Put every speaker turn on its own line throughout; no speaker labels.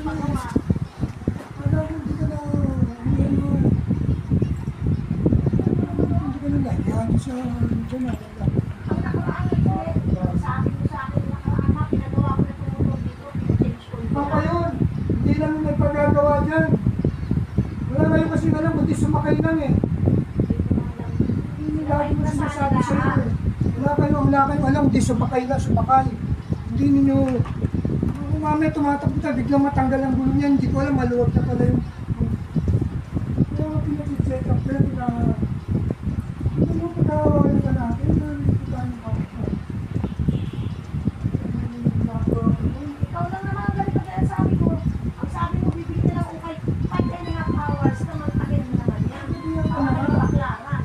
magpagawa.
Wala ko, hindi ka na, hindi ka na lagyan sa dyan na.
Ang nakaraan yun, sabi mo sa akin, nakaraan na, pinagawa ko na tumutong dito, pinag-change ko yun.
Papa yun, hindi lang yung nagpagagawa dyan. Wala kayo kasi alam, buti sumakay lang eh. Hindi lagi mo sinasabi sa'yo eh. Wala kayo alam, buti sumakay lang, sumakay. Hindi ninyo, kung mamaya tumatakbo tayo, biglang matanggal ang gulo niyan, hindi ko alam, maluwag na pala yung, kaya pinag-check up pero hindi mo pagkawawala ka natin, hindi ka namin kapag.
Ikaw lang naman ang ganito kaya sabi ko. Ang sabi mo, bibili na lang kung kahit 5.5 hours na magpagin mo naman yan. Ang baklaran.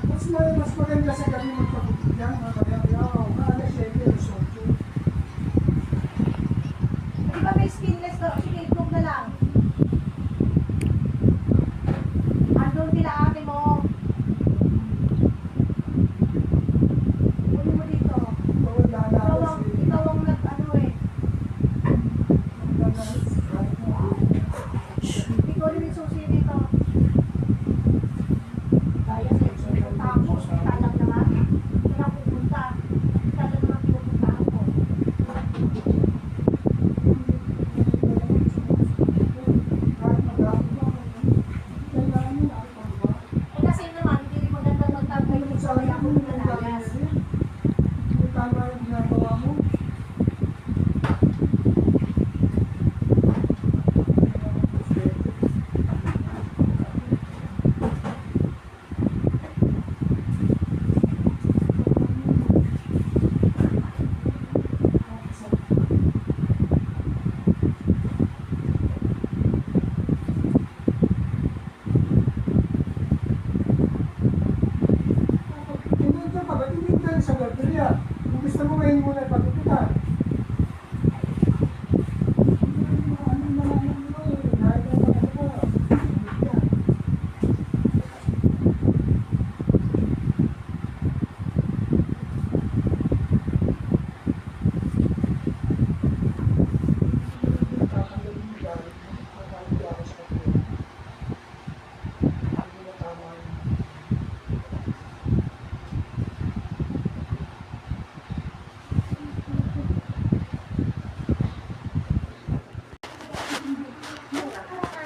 Mas maganda sa gabi magpapagyan, alas 7, alas 8.
Di ba may skinless to? Sige, itlog na lang. Andun kila ate mo. Kunin mo dito. Ikaw ang nag-ano eh. Ikaw rin yung susi dito. Kaya sa ito. Tapos, talang naman. Ito na pupunta. Talang naman pupunta ako. Eh kasi naman, hindi rin maganda magtagay yung sa kaya kung nalayas.
Tama yung ginagawa mo. Hindi ka pa, ba't hindi ka sa galleria? Kung gusto mo ngayon muna ipagkukutan.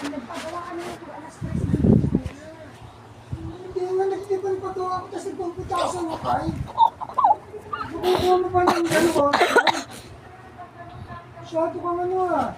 Nagpagawa ka na yung alas 3 na.
Hindi nga nagtipan pa to ako kasi pupunta ako sa wakay. Bukukuha mo pa ng gano'n. Masyado ka ano ah.